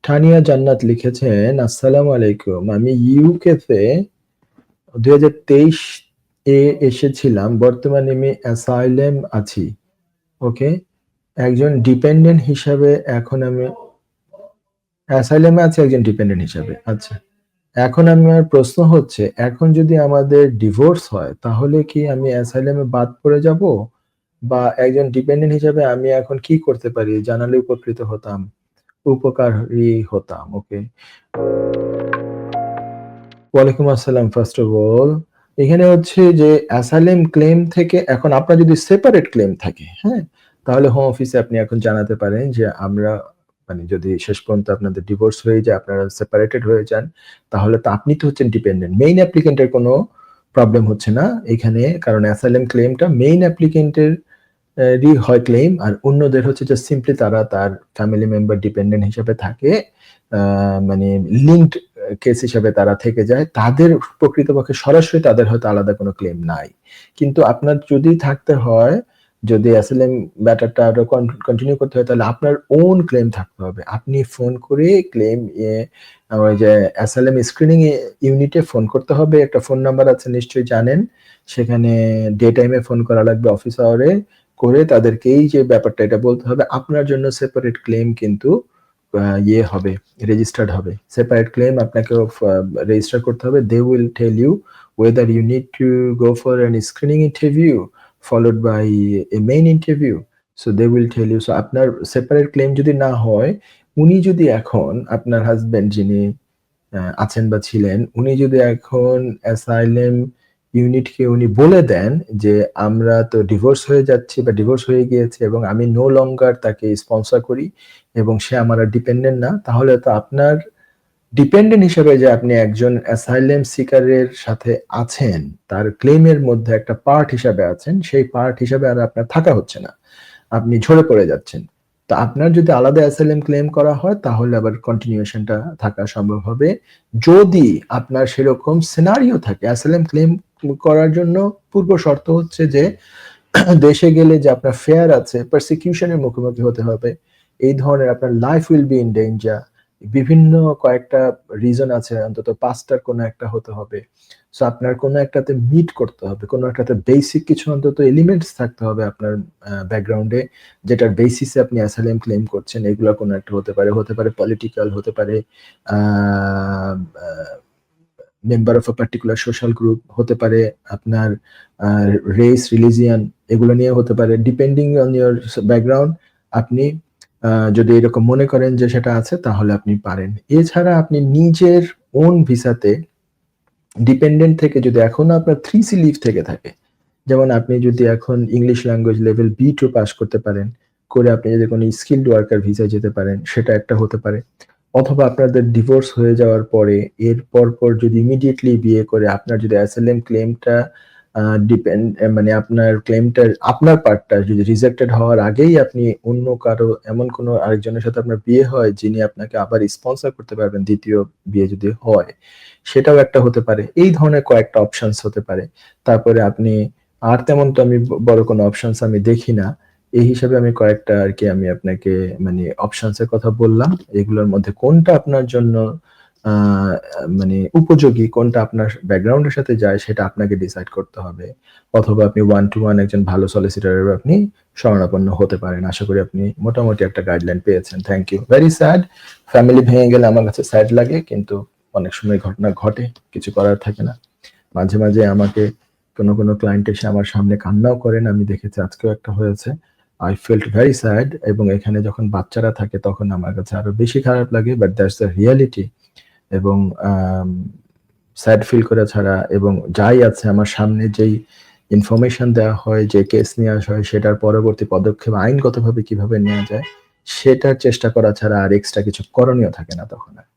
তানিয়া জান্নাত লিখেছেন, আসসালামু আলাইকুম। আমি ইউকেতে 2023 এ এসেছিলাম। বর্তমানে আমি অ্যাসাইলাম আছি। ওকে? একজন ডিপেন্ডেন্ট হিসাবে এখন আমি অ্যাসাইলামে আছি একজন ডিপেন্ডেন্ট হিসাবে। আচ্ছা। এখন আমার প্রশ্ন হচ্ছে, এখন যদি আমাদের ডিভোর্স হয় তাহলে কি আমি অ্যাসাইলামে বাদ পড়ে যাব? বা একজন ডিপেন্ডেন্ট হিসাবে আমি এখন কি করতে পারি? জানালে উপকৃত হতাম। উপকারী হতাম। ওকে। ওয়ালাইকুম আসসালাম ফার্স্ট অফ অল। এখানে হচ্ছে যে অ্যাসাইলাম ক্লেম থেকে এখন আপনার যদি সেপারেট ক্লেম থাকে, হ্যাঁ? তাহলে হোম অফিসে আপনি এখন জানাতে পারেন যে আমরা মানে যদি শেষ পর্যন্ত আপনাদের ডিভোর্স হয়ে যায়, আপনারা সেপারেটেড হয়ে যান, তাহলে তো আপনি তো হচ্ছেন ডিপেন্ডেন্ট। মেইন অ্যাপ্লিকেন্টের কোনো প্রবলেম হচ্ছে না এখানে, কারণ অ্যাসাইলাম ক্লেমটা মেইন অ্যাপ্লিকেন্টের হয় ক্লেম, আর অন্যদের হচ্ছে যে সিম্পলি তারা তার ফ্যামিলি মেম্বার ডিপেন্ডেন্ট হিসেবে থাকে, মানে লিঙ্কড কেস হিসেবে তারা থেকে যায়, তাদের প্রকৃতপক্ষে সরাসরি তাদের হয়তো আলাদা কোনো ক্লেম নাই। কিন্তু আপনার যদি থাকতে হয়, যদি অ্যাসাইলাম ব্যাটারটা আরো কন্টিনিউ করতে হয়, তাহলে আপনার ওন ক্লেম থাকতে হবে। আপনি ফোন করে ক্লেম ওই যে অ্যাসাইলাম স্ক্রিনিং ইউনিটে ফোন করতে হবে। একটা ফোন নাম্বার আছে নিশ্চয়ই জানেন, সেখানে ডে টাইমে ফোন করা লাগবে, অফিস আওয়ারে করে তাদেরকে এই যে ব্যাপারটা এটা বলতে হবে। আপনার জন্য সেপারেট ক্লেম কিন্তু হবে, রেজিস্টার্ড হবে। সেপারেট ক্লেম আপনাকে রেজিস্টার করতে হবে। They will tell you whether you need to go for an screening interview followed by a main interview. So they will tell you. So আপনার সেপারেট ক্লেম যদি না হয়, উনি যদি এখন আপনার হাজবেন্ড যিনি আছেন বা ছিলেন, উনি যদি এখন অ্যাসাইলাম ইউনিটকে উনি বলে দেন যে আমরা তো ডিভোর্স হয়ে যাচ্ছি বা ডিভোর্স হয়ে গিয়েছে এবং আমি নো লঙ্গার তাকে স্পন্সর করি এবং সে আমার আর ডিপেন্ডেন্ট না, তাহলে তো আপনার ডিপেন্ডেন্ট হিসেবে যে আপনি একজন অ্যাসাইলাম সিকারের সাথে আছেন, তার ক্লেমের মধ্যে একটা পার্ট হিসাবে আছেন, সেই পার্ট হিসাবে আর আপনার থাকা হচ্ছে না, আপনি ঝরে পড়ে যাচ্ছেন। তো আপনার যদি আলাদা অ্যাসাইলাম ক্লেম করা হয় তাহলে আবার কন্টিনিউশনটা থাকা সম্ভব হবে, যদি আপনার সেরকম সিনারিও থাকে। অ্যাসাইলাম ক্লেম করার জন্য পূর্ব শর্ত হচ্ছে যে দেশে গেলে যে আপনার ফেয়ার আছে, পারসিকিউশনের মুখোমুখি হতে হবে, এই ধরনের আপনার life will be in danger, বিভিন্ন কয়েকটা রিজন আছে, অন্তত ৫টার কোনো একটা হতে হবে। সো আপনার কোনো একটাতে মিট করতে হবে, কোনো একটাতে বেসিক কিছু অন্তত এলিমেন্টস থাকতে হবে আপনার ব্যাকগ্রাউন্ডে, যেটার বেসিসে আপনি অ্যাসাইলাম ক্লেম করছেন। এগুলো কোনো একটা হতে পারে পলিটিক্যাল, হতে পারে member of a particular social group, হতে পারে আপনার রেস, রিলিজিয়ান, এগুলো নিয়ে হতে পারে। ডিপেন্ডিং অন ইয়োর ব্যাকগ্রাউন্ড, আপনি যদি এরকম মনে করেন যে সেটা আছে তাহলে আপনি পারেন। এছাড়া আপনি নিজের ওন ভিসাতে ডিপেন্ডেন্ট থেকে যদি এখনো আপনার 3C লিভ থেকে থাকে, যেমন আপনি যদি এখন English language level B2 pass করতে পারেন, করে আপনি যদি কোনো স্কিলড ওয়ার্কার ভিসায় যেতে পারেন, সেটা একটা হতে পারে। অথবা আপনাদের ডিভোর্স হয়ে যাওয়ার পরে এর পরপর যদি ইমিডিয়েটলি বিয়ে করে আপনার যদি অ্যাসাইলাম ক্লেমটা মানে আপনার ক্লেমটা, আপনার পার্টটা যদি রিজেক্টেড হওয়ার আগেই আপনি অন্য কারো, এমন কোনো আরেকজনের সাথে আপনার বিয়ে হয় যিনি আপনাকে আবার স্পন্সর করতে পারবেন দ্বিতীয় বিয়ে যদি হয়, সেটাও একটা হতে পারে। এই ধরনের কয়েকটা অপশনস হতে পারে। তারপরে আপনি আর তেমন তো আমি বড় কোনো অপশনস আমি দেখি না। এই হিসাবে আমি কয়েকটা আরকি আমি আপনাকে মানে অপশনস এর কথা বললাম। এগুলোর মধ্যে কোনটা আপনার জন্য আ মানে উপযোগী, কোনটা আপনার ব্যাকগ্রাউন্ডের সাথে যায় সেটা আপনাকে ডিসাইড করতে হবে। অথবা আপনি ওয়ান টু ওয়ান একজন ভালো সলিসিটরের আপনি শরণাপন্ন হতে পারেন। আশা করি আপনি মোটামুটি একটা গাইডলাইন পেয়েছেন। Thank you. Very sad. Family ভেঙে গেলে আমার কাছে স্যাড লাগে, কিন্তু অনেক সময় ঘটনা ঘটে, কিছু করার থাকে না। মাঝে, মাঝে আমাকে কোনো ক্লায়েন্ট এসে আমার সামনে কান্নাও করেন, আমি দেখেছি আজকেও একটা হয়েছে। I felt very sad, এবং এখানে যখন বাচ্চারা থাকে তখন আমার কাছে আরো বেশি খারাপ লাগে, বাট দ্যাটস দ্য রিয়ালিটি। এবং স্যাড ফিল করা ছাড়া এবং যাই আছে আমার সামনে যেই ইনফরমেশন দেওয়া হয়, যে কেস নিয়ে আসা হয়, সেটার পরবর্তী পদক্ষেপ আইনগতভাবে কিভাবে নেওয়া যায় সেটার চেষ্টা করা ছাড়া আর এক্সট্রা কিছু করণীয় থাকে না তখন আর।